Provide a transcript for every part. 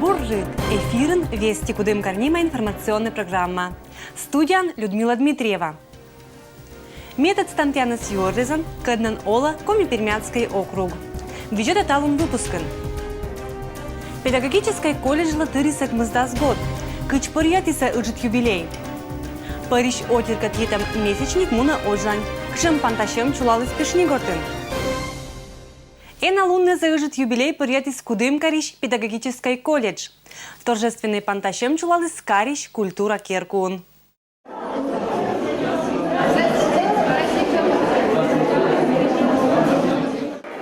Буржит. Эфирен «Вести Кудым Карнима» информационная программа. Студиян Людмила Дмитриева. Метод Стантьянас Йордезан, Каднан Ола, Коми-Пермяцкий округ. Ведет эталон выпускан. Педагогический колледж Латырисак Мыздас год. Кычпорьятиса ыжит юбилей. Париж отиркат етам месячник муна ожлань. Кшем панташем чулалыс пешнигортын. Эна лунне заыжит юбилей порьятис Кудым Кариш педагогический колледж. В торжественный панташем чулалыс Кариш культура Керкун.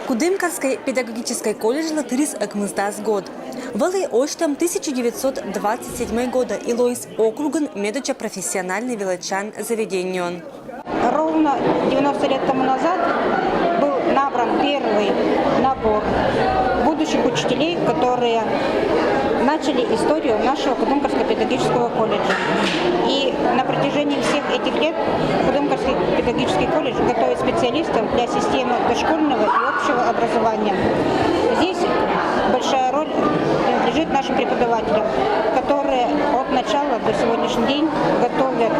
Кудымкарский педагогический колледж Латырис Акмыздас год. Валы оштам 1927 года Илоис округан медуча профессиональный величан заведенион. Ровно 90 лет тому назад был набран первый набор будущих учителей, которые начали историю нашего Кудымкарского педагогического колледжа. И на протяжении всех этих лет Кудымкарский педагогический колледж готовит специалистов для системы дошкольного и общего образования. Здесь большая роль принадлежит нашим преподавателям, которые от начала до сегодняшнего дня готовят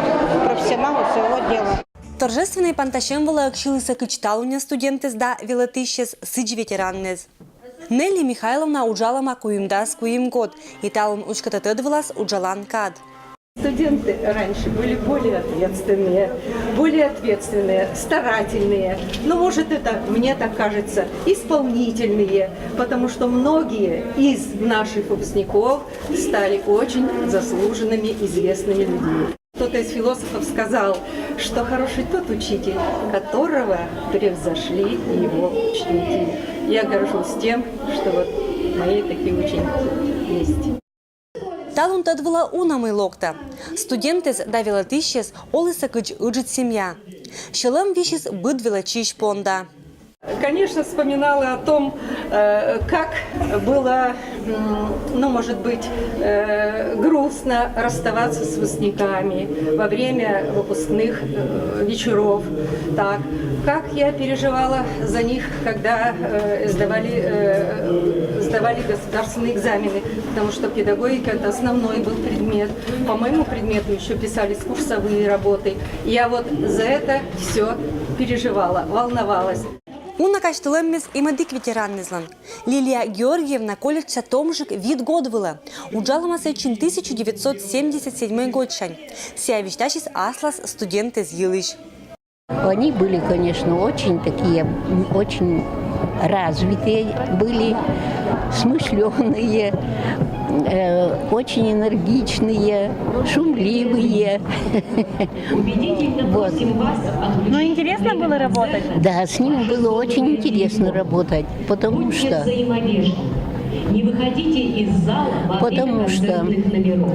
профессионалов своего дела. Торжественный панташем вала акшилыса кычталуня студенты сда велатыщес сыдж ветераннез. Нелли Михайловна уджалама куимдас куим год, и талун учкататыдвалас уджалан кад. Студенты раньше были более ответственные, старательные, но, может, это, мне так кажется, исполнительные, потому что многие из наших выпускников стали очень заслуженными, известными людьми. Кто-то из философов сказал, что хороший тот учитель, которого превзошли его ученики. Я горжусь тем, что вот мои такие ученики есть. Талун тадвала унамы локта. Студентес да велатыщес олыса кыч ыджит семья. Шелам вишес быд велачищ понда. Конечно, вспоминала о том, как было, может быть, грустно расставаться с выпускниками во время выпускных вечеров. Так, как я переживала за них, когда сдавали государственные экзамены, потому что педагогика – это основной был предмет. По моему предмету еще писались курсовые работы. Я вот за это все переживала, волновалась. Уна каштылеммес имадик ветераннезлан. Лилия Георгиевна колледжа Томжик вид годвыла. Уджаламаса чин 1977 год шань. Сиавишташис аслас студенты из Елыш. Они были, конечно, очень развитые, были смышленые, очень энергичные, шумливые. Вот. Но интересно было работать? Да, с ними было очень интересно работать, потому что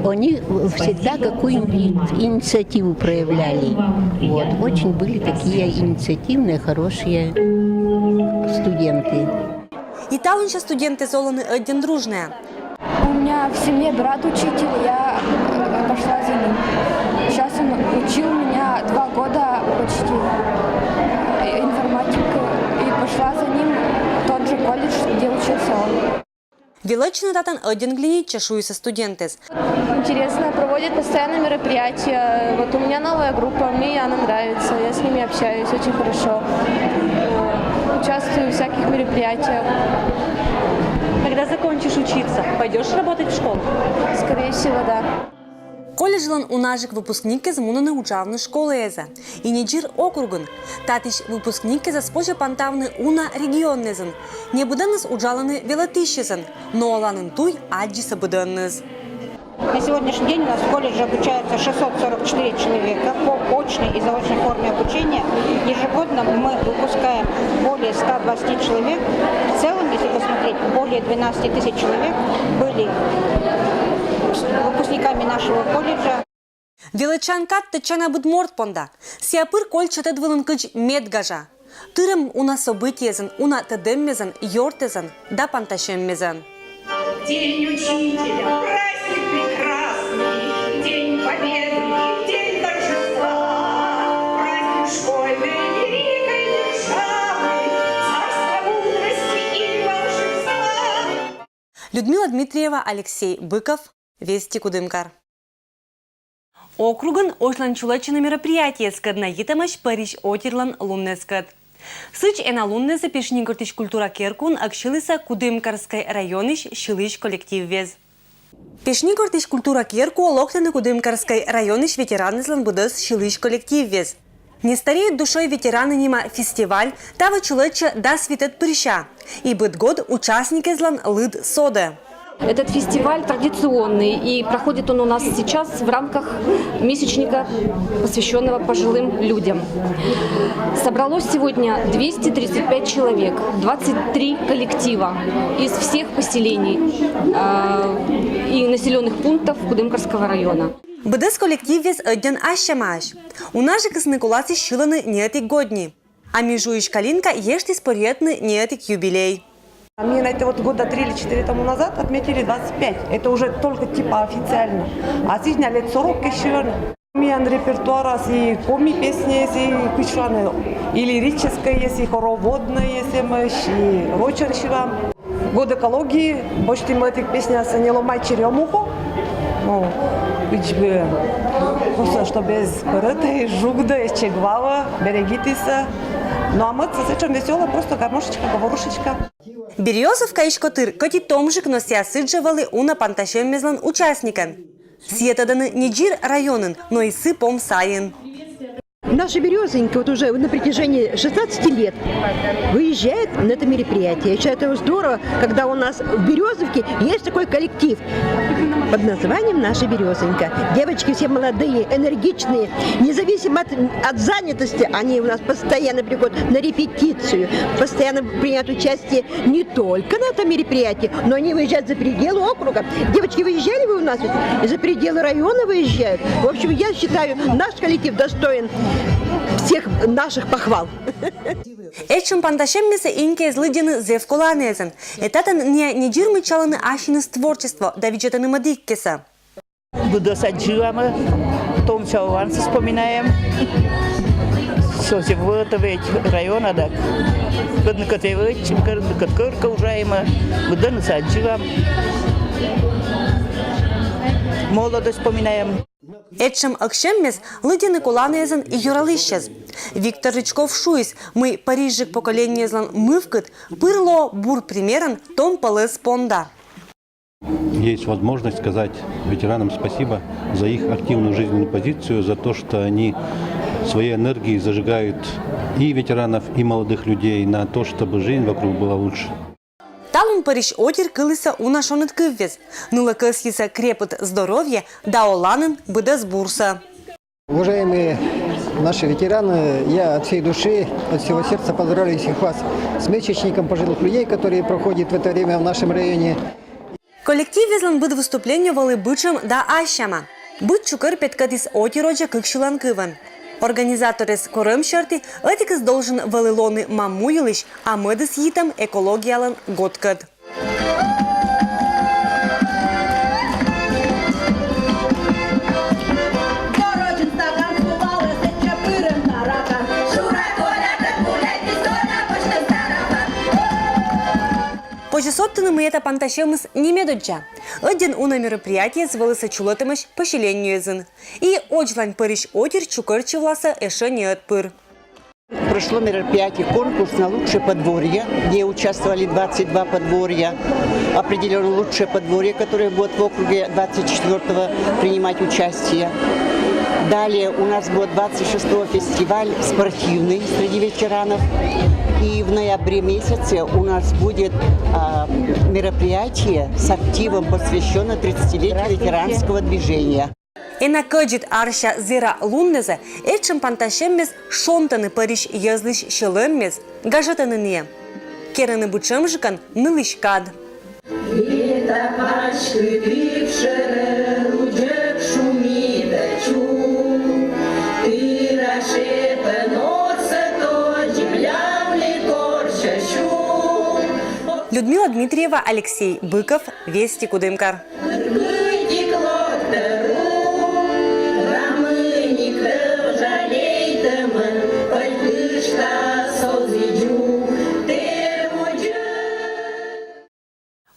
они всегда какую-нибудь инициативу проявляли. Вот. Очень были такие инициативные, хорошие студенты. И талунша студенты золаны один дружная. У меня в семье брат учитель, я пошла за ним. Сейчас он учил меня 2 года почти информатику и пошла за ним в тот же колледж, где учился он. Величина датан один глинит чешуются студентес. Интересно, проводят постоянно мероприятия. Вот у меня новая группа, мне она нравится, я с ними общаюсь очень хорошо. Участвую в всяких мероприятиях. Когда закончишь учиться, пойдешь работать в школу? Скорее всего, да. Колледжлан унажик выпускники з мунаны учавны школы еза. И неджир округан. Татиш выпускники за спожа пантавны уна регионнезан. Не буденныз уджаланы велатыщезан, но аланын туй аджиса буденныз. На сегодняшний день у нас в колледже обучаются 644 человека по очной и заочной форме обучения. Ежегодно мы выпускаем более 120 человек. В целом, если посмотреть, более 12 тысяч человек были выпускниками нашего колледжа. Величанкат течана будморт понда. Сиапыр кольчата двылынкыч медгажа. Тырым уна событиезан, уна тедеммезан, йортезан, да панташеммезан. День учителя, праздник прекрасный, день победы, день торжества, праздник школьной великой державы, царство мудрости и волшебства. Людмила Дмитриева, Алексей Быков. Вести Кудымкар. Округын ошлан чулачыны мероприятие скадна етамаш Париж отирлан луннескад. Сыч эна луннезе пешнингортиш культура керкун акшилыса Кудымкарской районыш шилыш коллектив вез. Пешнингортиш культура керку локтаны Кудымкарской районыш ветеранызлан будыс шилыш коллектив вез. Не стареют душой ветераны нима фестиваль, тава чулача да светет прища. И быт год участники злан лыд сода. Этот фестиваль традиционный, и проходит он у нас сейчас в рамках месячника, посвященного пожилым людям. Собралось сегодня 235 человек, 23 коллектива из всех поселений и населенных пунктов Кудымкарского района. Быдыс коллектив вез один ащамаш. У наших космикулаций шиланы неотик годни. А межуиш калинка ешти спорьетны неотик юбилей. Мы на это вот года 3 или 4 тому назад отметили 25. Это уже только типа официально. А сейчас лет 40 еще. Миан репертуара и коми песни, если кучваны, и лирическая, если хороводная, если мы и рочерщива. Год экологии, почти мы этих песни не ломай черемуху. Ну, бы просто что без корыта, жугда, чегвала, берегитесь. Ну а мы зачем весело, просто гармошечка, говорушечка. Березовка и Шкотыр, коти томжик нося сыджавали уна панташем мезлан участника. Сьетаданы не джир районен, но и сыпом саин. Наши березоньки вот уже на протяжении 16 лет выезжают на это мероприятие. Я считаю, это здорово, когда у нас в Березовке есть такой коллектив под названием «Наша березонька». Девочки все молодые, энергичные, независимо от занятости, они у нас постоянно приходят на репетицию, постоянно принимают участие не только на этом мероприятии, но они выезжают за пределы округа. Девочки, выезжали вы у нас? И за пределы района выезжают. В общем, я считаю, наш коллектив достоин всех наших похвал. Эчем панташем месе инке злыдины зевколанезен. Этатан не джирмы чаланы ашиныс творчество, да виджетаны мадиккеса. Буду садживама, том чалванцы вспоминаем. Соси вытовить района, так. Когда котевыч, когда коткырка ужаема, буду насадживам. Молодость вспоминаем. Эчем акшеммес лыдины куланезен и юралищез. Виктор Рычков-Шуйс, мы парижик поколение злан мывкат, пырло бур примерен том полез понда. Есть возможность сказать ветеранам спасибо за их активную жизненную позицию, за то, что они своей энергией зажигают и ветеранов, и молодых людей на то, чтобы жизнь вокруг была лучше. Талун Париж отир кылыса унашонет кыввез. Нула кысьеса крепот здоровье, да оланын быдас бурса. Уважаемые наши ветераны, я от всей души, от всего сердца поздравляю всех вас с месячником пожилых людей, которые проходят в это время в нашем районе. Коллектив везлан быд выступление валы бычам да ащама. Быд чукар петкатис отироджа кыкшилан кыван. Организаторы с корым шарты этикас должен валилоны мамуилыш, а медыс йитам экологиялан готкад. Почесоттыны мы это панташемыс немедоджа. Один уна мероприятие звалыса чулатымыш поселению езын. И очлань Париж отир чукарчи власа эше не отпыр. Прошло мероприятие, конкурс на лучшее подворье, где участвовали 22 подворья. Определено лучшее подворье, которое будет в округе 24-го принимать участие. Далее у нас будет 26-го фестиваль спортивный среди ветеранов. И в ноябре месяце у нас будет мероприятие с активом, посвященное 30-летию ветеранского движения. Энакаджит арша зира луннезе, эчем панташеммес шонтаны Париж язлыш шелеммес, гажатаны не. Кераны бучемжикан нылышкад. Людмила Дмитриева, Алексей Быков, Вести Кудымкар.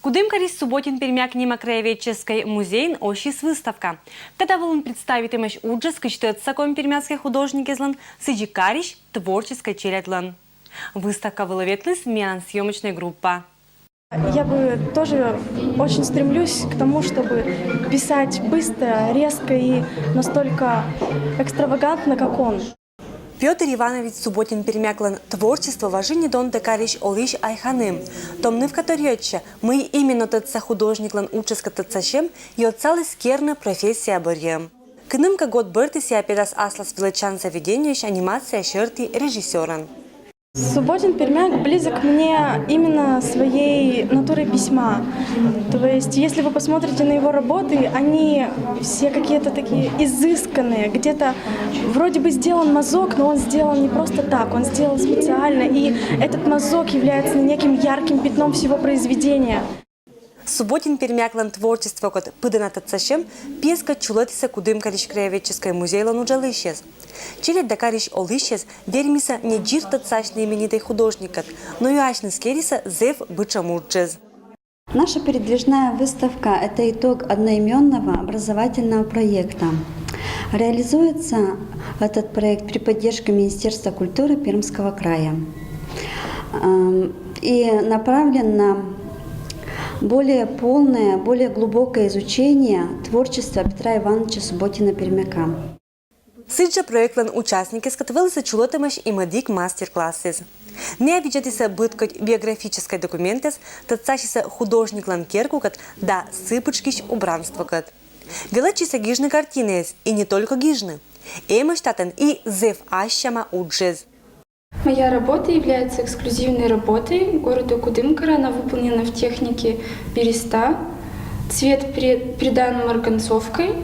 Кудымка Дакарис субботин пермяк нема краеведческой музейн ощис выставка. Тогда волн представит имаш уджес кычтет саком пермяцкий художник излан сыджикарищ творческой чередлан. Выставка выловетлась менан съемочная группа. Я бы тоже очень стремлюсь к тому, чтобы писать быстро, резко и настолько экстравагантно, как он. Петр Иванович Субботин пермяклан творчество важини дон декарищ олиш айханым. Томны в которьече мы именно тотца художниклан уческа тотцащем и отцалась керна профессия борьем. Кнымка год бертис я перас аслас величан заведениящ анимация шерти режиссеран. Субботин пермяк близок мне именно своей натурой письма. То есть, если вы посмотрите на его работы, они все какие-то такие изысканные. Где-то вроде бы сделан мазок, но он сделан не просто так, он сделан специально. И этот мазок является неким ярким пятном всего произведения. Субботин пермяклан творчество кот пыдана тотцащем песка чулетиса кудым карищ краеведческой музейлан уджалыщез. Челет дакарищ олыщез вермиса не джир тотцащный именитый художникът, но и ашны скериса зев бычамурчез. Наша передвижная выставка – это итог одноименного образовательного проекта. Реализуется этот проект при поддержке Министерства культуры Пермского края и направлен на более полное, более глубокое изучение творчества Петра Ивановича Субботина-Пермяка. Сыджа проектлан участники скатывалися чулотамаш и мадик мастер-классез. Не видятися быткать биографической документес, тацащися художниклан керкукат, да сыпочкищ убранствокат. Величися гижны картинез, и не только гижны. Эмаштатен и зев ащама уджез. Моя работа является эксклюзивной работой города Кудымкара. Она выполнена в технике береста. Цвет придан марганцовкой.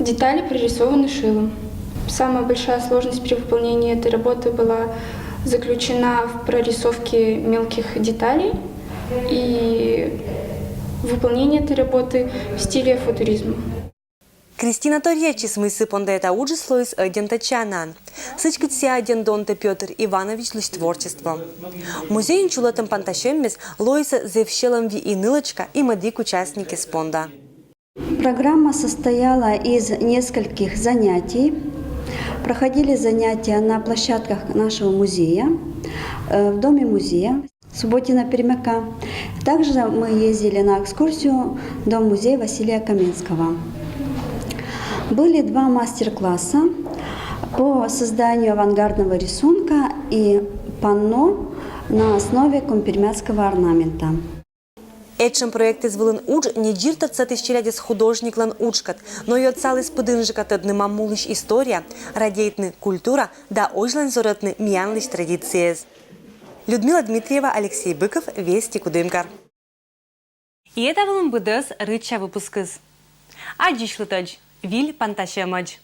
Детали прорисованы шилом. Самая большая сложность при выполнении этой работы была заключена в прорисовке мелких деталей и выполнение этой работы в стиле футуризма. Кристина Торьячи смысы пондаета уджислоис один тачанан. Сычкать си один донте Петр Иванович лишь творчество. Музей чулотом панташеммес лоиса зевщелом ви и нылочка и мадик участники спонда. Программа состояла из нескольких занятий. Проходили занятия на площадках нашего музея, в доме музея Субботина-Пермяка. Также мы ездили на экскурсию в дом-музей Василия Каменского. Были 2 мастер-класса по созданию авангардного рисунка и панно на основе компермяцкого орнамента. Этшем проекте звылын удж не джирта цатыщерядес художниклан уджкат, но и отцалыс пыдынжикат одны мамулыш история, радейтны культура, да ожлан зоротны миянлыш традициез. Людмила Дмитриева, Алексей Быков, Вести Кудымкар. И это вылын быдыз рыча выпускыз. Аджишлытадж, виль панташемадж.